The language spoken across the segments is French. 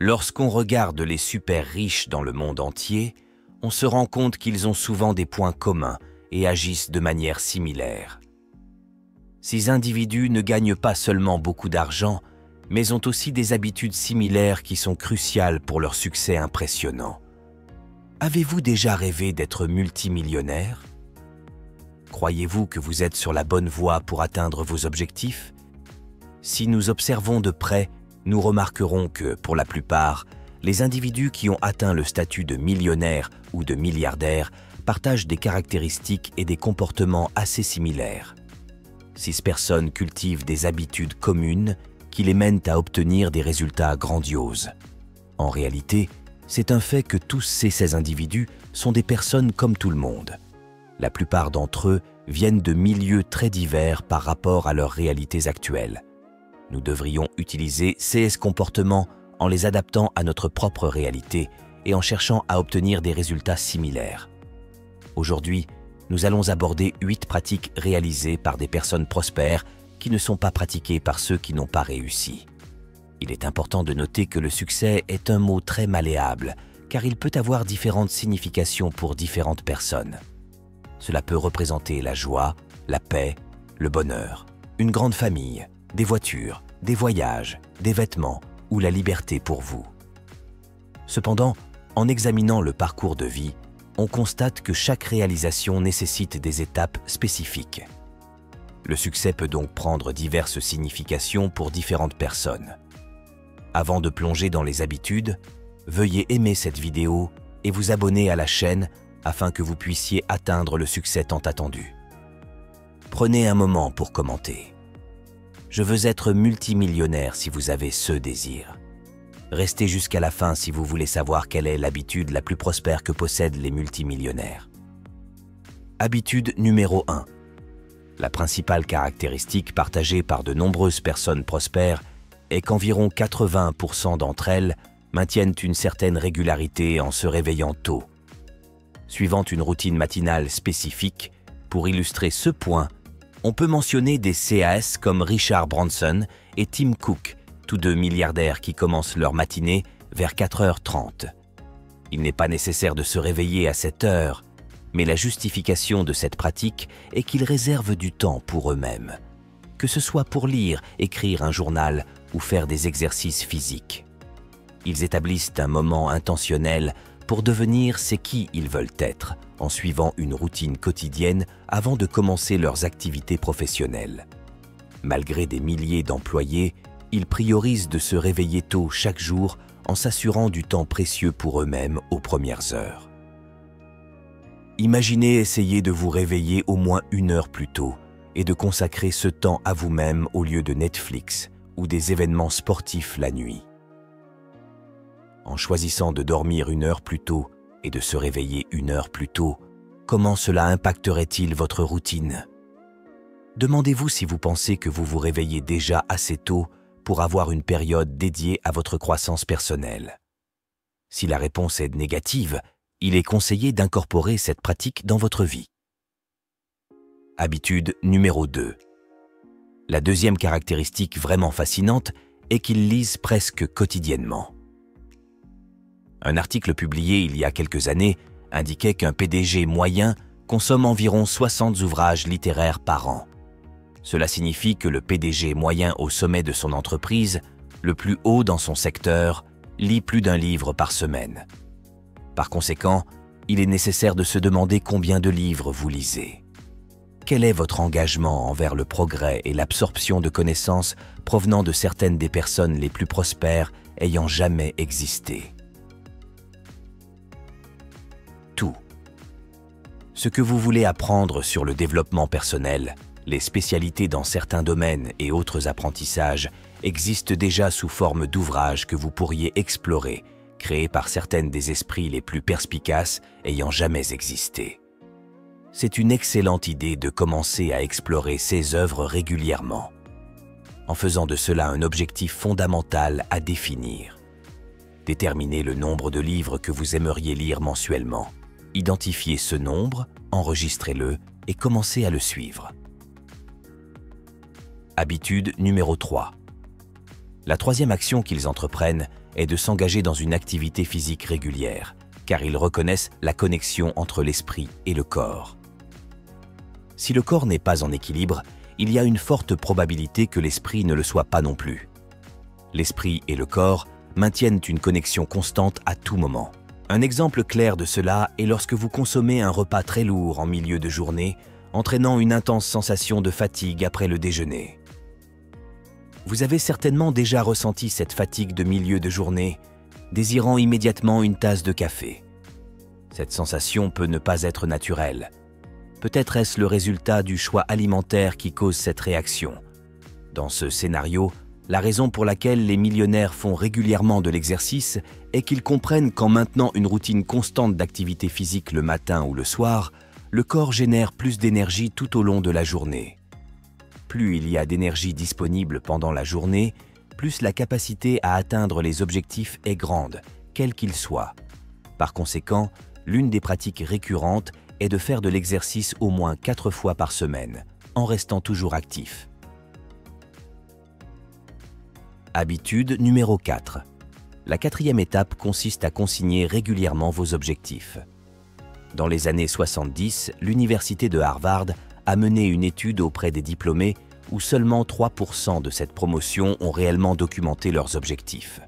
Lorsqu'on regarde les super riches dans le monde entier, on se rend compte qu'ils ont souvent des points communs et agissent de manière similaire. Ces individus ne gagnent pas seulement beaucoup d'argent, mais ont aussi des habitudes similaires qui sont cruciales pour leur succès impressionnant. Avez-vous déjà rêvé d'être multimillionnaire? Croyez-vous que vous êtes sur la bonne voie pour atteindre vos objectifs? Si nous observons de près, nous remarquerons que, pour la plupart, les individus qui ont atteint le statut de millionnaire ou de milliardaire partagent des caractéristiques et des comportements assez similaires. Ces personnes cultivent des habitudes communes qui les mènent à obtenir des résultats grandioses. En réalité, c'est un fait que tous ces individus sont des personnes comme tout le monde. La plupart d'entre eux viennent de milieux très divers par rapport à leurs réalités actuelles. Nous devrions utiliser ces comportements en les adaptant à notre propre réalité et en cherchant à obtenir des résultats similaires. Aujourd'hui, nous allons aborder 8 pratiques réalisées par des personnes prospères qui ne sont pas pratiquées par ceux qui n'ont pas réussi. Il est important de noter que le succès est un mot très malléable, car il peut avoir différentes significations pour différentes personnes. Cela peut représenter la joie, la paix, le bonheur, une grande famille, des voitures, des voyages, des vêtements ou la liberté pour vous. Cependant, en examinant le parcours de vie, on constate que chaque réalisation nécessite des étapes spécifiques. Le succès peut donc prendre diverses significations pour différentes personnes. Avant de plonger dans les habitudes, veuillez aimer cette vidéo et vous abonner à la chaîne afin que vous puissiez atteindre le succès tant attendu. Prenez un moment pour commenter. Je veux être multimillionnaire si vous avez ce désir. Restez jusqu'à la fin si vous voulez savoir quelle est l'habitude la plus prospère que possèdent les multimillionnaires. Habitude numéro 1. La principale caractéristique partagée par de nombreuses personnes prospères est qu'environ 80% d'entre elles maintiennent une certaine régularité en se réveillant tôt. Suivant une routine matinale spécifique, pour illustrer ce point, on peut mentionner des CAS comme Richard Branson et Tim Cook, tous deux milliardaires qui commencent leur matinée vers 4h30. Il n'est pas nécessaire de se réveiller à cette heure, mais la justification de cette pratique est qu'ils réservent du temps pour eux-mêmes, que ce soit pour lire, écrire un journal ou faire des exercices physiques. Ils établissent un moment intentionnel pour devenir qui ils veulent être, en suivant une routine quotidienne avant de commencer leurs activités professionnelles. Malgré des milliers d'employés, ils priorisent de se réveiller tôt chaque jour en s'assurant du temps précieux pour eux-mêmes aux premières heures. Imaginez essayer de vous réveiller au moins 1 heure plus tôt et de consacrer ce temps à vous-même au lieu de Netflix ou des événements sportifs la nuit. En choisissant de dormir 1 heure plus tôt et de se réveiller 1 heure plus tôt, comment cela impacterait-il votre routine? Demandez-vous si vous pensez que vous vous réveillez déjà assez tôt pour avoir une période dédiée à votre croissance personnelle. Si la réponse est négative, il est conseillé d'incorporer cette pratique dans votre vie. Habitude numéro 2. La deuxième caractéristique vraiment fascinante est qu'ils lisent presque quotidiennement. Un article publié il y a quelques années indiquait qu'un PDG moyen consomme environ 60 ouvrages littéraires par an. Cela signifie que le PDG moyen au sommet de son entreprise, le plus haut dans son secteur, lit plus d'1 livre par semaine. Par conséquent, il est nécessaire de se demander combien de livres vous lisez. Quel est votre engagement envers le progrès et l'absorption de connaissances provenant de certaines des personnes les plus prospères ayant jamais existé? Tout. Ce que vous voulez apprendre sur le développement personnel, les spécialités dans certains domaines et autres apprentissages existent déjà sous forme d'ouvrages que vous pourriez explorer, créés par certaines des esprits les plus perspicaces ayant jamais existé. C'est une excellente idée de commencer à explorer ces œuvres régulièrement, en faisant de cela un objectif fondamental à définir. Déterminez le nombre de livres que vous aimeriez lire mensuellement. Identifiez ce nombre, enregistrez-le et commencez à le suivre. Habitude numéro 3. La troisième action qu'ils entreprennent est de s'engager dans une activité physique régulière, car ils reconnaissent la connexion entre l'esprit et le corps. Si le corps n'est pas en équilibre, il y a une forte probabilité que l'esprit ne le soit pas non plus. L'esprit et le corps maintiennent une connexion constante à tout moment. Un exemple clair de cela est lorsque vous consommez un repas très lourd en milieu de journée, entraînant une intense sensation de fatigue après le déjeuner. Vous avez certainement déjà ressenti cette fatigue de milieu de journée, désirant immédiatement une tasse de café. Cette sensation peut ne pas être naturelle. Peut-être est-ce le résultat du choix alimentaire qui cause cette réaction. Dans ce scénario, la raison pour laquelle les millionnaires font régulièrement de l'exercice est qu'ils comprennent qu'en maintenant une routine constante d'activité physique le matin ou le soir, le corps génère plus d'énergie tout au long de la journée. Plus il y a d'énergie disponible pendant la journée, plus la capacité à atteindre les objectifs est grande, quels qu'ils soient. Par conséquent, l'une des pratiques récurrentes est de faire de l'exercice au moins 4 fois par semaine, en restant toujours actif. Habitude numéro 4. La 4e étape consiste à consigner régulièrement vos objectifs. Dans les années 70, l'université de Harvard a mené une étude auprès des diplômés où seulement 3% de cette promotion ont réellement documenté leurs objectifs.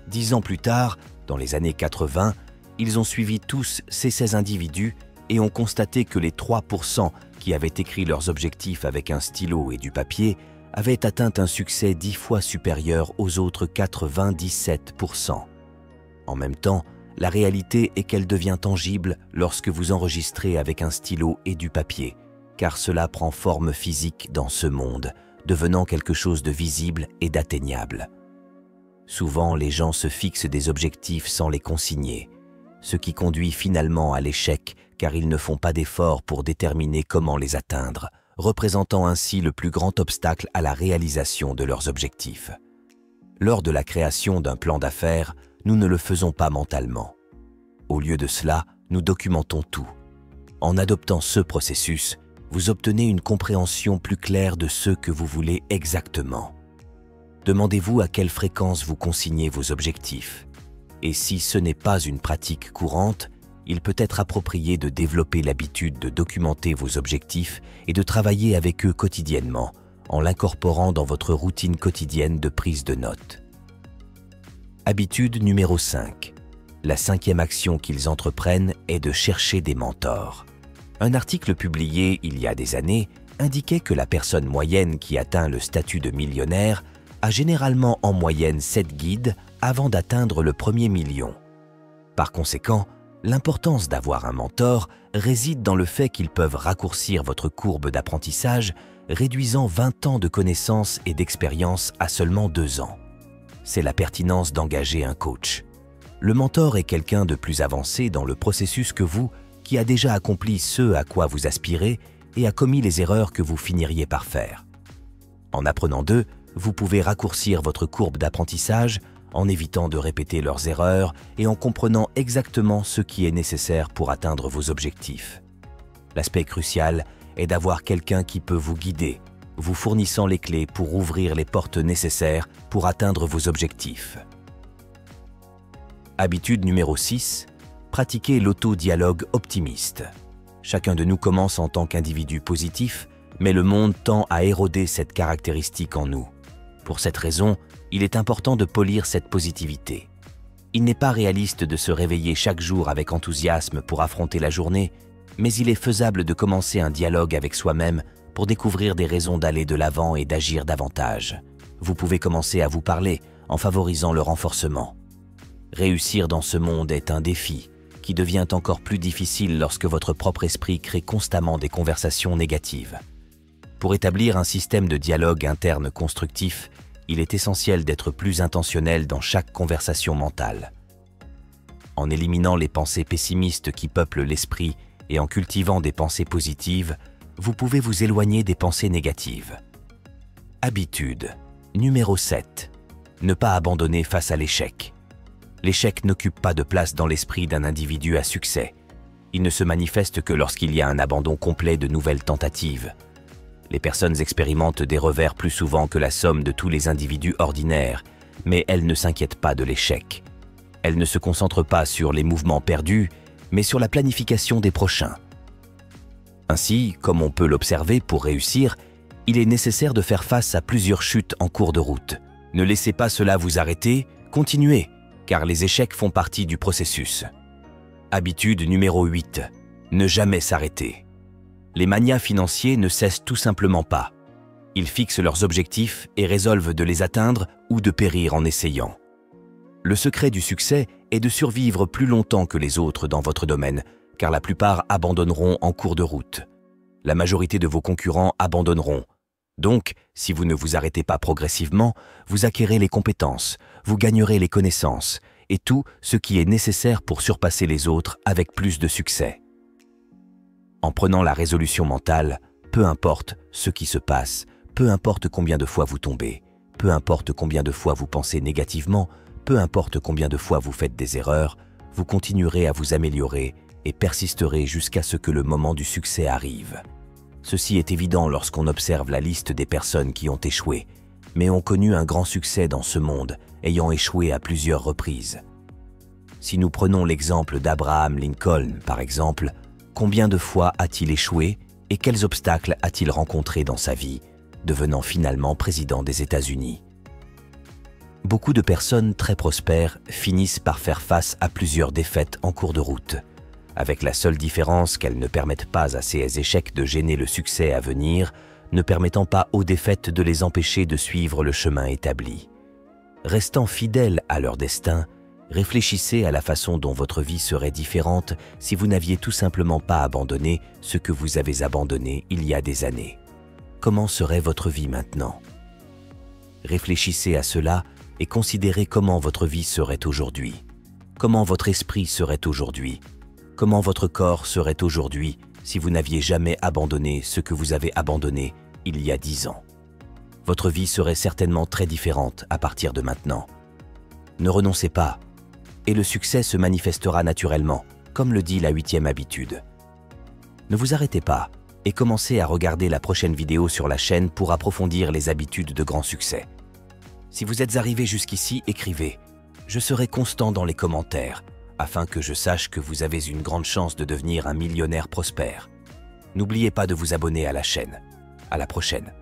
10 ans plus tard, dans les années 80, ils ont suivi tous ces 16 individus et ont constaté que les 3% qui avaient écrit leurs objectifs avec un stylo et du papier avaient atteint un succès 10 fois supérieur aux autres 97%. En même temps, la réalité est qu'elle devient tangible lorsque vous enregistrez avec un stylo et du papier, car cela prend forme physique dans ce monde, devenant quelque chose de visible et d'atteignable. Souvent, les gens se fixent des objectifs sans les consigner, ce qui conduit finalement à l'échec car ils ne font pas d'efforts pour déterminer comment les atteindre, représentant ainsi le plus grand obstacle à la réalisation de leurs objectifs. Lors de la création d'un plan d'affaires, nous ne le faisons pas mentalement. Au lieu de cela, nous documentons tout. En adoptant ce processus, vous obtenez une compréhension plus claire de ce que vous voulez exactement. Demandez-vous à quelle fréquence vous consignez vos objectifs. Et si ce n'est pas une pratique courante, il peut être approprié de développer l'habitude de documenter vos objectifs et de travailler avec eux quotidiennement, en l'incorporant dans votre routine quotidienne de prise de notes. Habitude numéro 5. La 5e action qu'ils entreprennent est de chercher des mentors. Un article publié il y a des années indiquait que la personne moyenne qui atteint le statut de millionnaire a généralement en moyenne 7 guides avant d'atteindre le premier million. Par conséquent, l'importance d'avoir un mentor réside dans le fait qu'ils peuvent raccourcir votre courbe d'apprentissage, réduisant 20 ans de connaissances et d'expérience à seulement 2 ans. C'est la pertinence d'engager un coach. Le mentor est quelqu'un de plus avancé dans le processus que vous, qui a déjà accompli ce à quoi vous aspirez et a commis les erreurs que vous finiriez par faire. En apprenant d'eux, vous pouvez raccourcir votre courbe d'apprentissage en évitant de répéter leurs erreurs et en comprenant exactement ce qui est nécessaire pour atteindre vos objectifs. L'aspect crucial est d'avoir quelqu'un qui peut vous guider, vous fournissant les clés pour ouvrir les portes nécessaires pour atteindre vos objectifs. Habitude numéro 6. Pratiquez l'autodialogue optimiste. Chacun de nous commence en tant qu'individu positif, mais le monde tend à éroder cette caractéristique en nous. Pour cette raison, il est important de polir cette positivité. Il n'est pas réaliste de se réveiller chaque jour avec enthousiasme pour affronter la journée, mais il est faisable de commencer un dialogue avec soi-même pour découvrir des raisons d'aller de l'avant et d'agir davantage. Vous pouvez commencer à vous parler en favorisant le renforcement. Réussir dans ce monde est un défi qui devient encore plus difficile lorsque votre propre esprit crée constamment des conversations négatives. Pour établir un système de dialogue interne constructif, il est essentiel d'être plus intentionnel dans chaque conversation mentale. En éliminant les pensées pessimistes qui peuplent l'esprit et en cultivant des pensées positives, vous pouvez vous éloigner des pensées négatives. Habitude numéro 7. Ne pas abandonner face à l'échec. L'échec n'occupe pas de place dans l'esprit d'un individu à succès. Il ne se manifeste que lorsqu'il y a un abandon complet de nouvelles tentatives. Les personnes expérimentent des revers plus souvent que la somme de tous les individus ordinaires, mais elle ne s'inquiète pas de l'échec. Elle ne se concentre pas sur les mouvements perdus, mais sur la planification des prochains. Ainsi, comme on peut l'observer, pour réussir, il est nécessaire de faire face à plusieurs chutes en cours de route. Ne laissez pas cela vous arrêter, continuez, car les échecs font partie du processus. Habitude numéro 8. Ne jamais s'arrêter. Les manias financiers ne cessent tout simplement pas. Ils fixent leurs objectifs et résolvent de les atteindre ou de périr en essayant. Le secret du succès est de survivre plus longtemps que les autres dans votre domaine, car la plupart abandonneront en cours de route. La majorité de vos concurrents abandonneront. Donc, si vous ne vous arrêtez pas progressivement, vous acquérez les compétences, vous gagnerez les connaissances et tout ce qui est nécessaire pour surpasser les autres avec plus de succès. En prenant la résolution mentale, peu importe ce qui se passe, peu importe combien de fois vous tombez, peu importe combien de fois vous pensez négativement, peu importe combien de fois vous faites des erreurs, vous continuerez à vous améliorer et persisterez jusqu'à ce que le moment du succès arrive. Ceci est évident lorsqu'on observe la liste des personnes qui ont échoué, mais ont connu un grand succès dans ce monde, ayant échoué à plusieurs reprises. Si nous prenons l'exemple d'Abraham Lincoln, par exemple, combien de fois a-t-il échoué et quels obstacles a-t-il rencontrés dans sa vie, devenant finalement président des États-Unis? Beaucoup de personnes très prospères finissent par faire face à plusieurs défaites en cours de route, avec la seule différence qu'elles ne permettent pas à ces échecs de gêner le succès à venir, ne permettant pas aux défaites de les empêcher de suivre le chemin établi. Restant fidèles à leur destin, réfléchissez à la façon dont votre vie serait différente si vous n'aviez tout simplement pas abandonné ce que vous avez abandonné il y a des années. Comment serait votre vie maintenant? Réfléchissez à cela et considérez comment votre vie serait aujourd'hui, comment votre esprit serait aujourd'hui, comment votre corps serait aujourd'hui si vous n'aviez jamais abandonné ce que vous avez abandonné il y a 10 ans. Votre vie serait certainement très différente à partir de maintenant. Ne renoncez pas, et le succès se manifestera naturellement, comme le dit la 8e habitude. Ne vous arrêtez pas et commencez à regarder la prochaine vidéo sur la chaîne pour approfondir les habitudes de grand succès. Si vous êtes arrivé jusqu'ici, écrivez « Je serai constant dans les commentaires » afin que je sache que vous avez une grande chance de devenir un millionnaire prospère. N'oubliez pas de vous abonner à la chaîne. À la prochaine.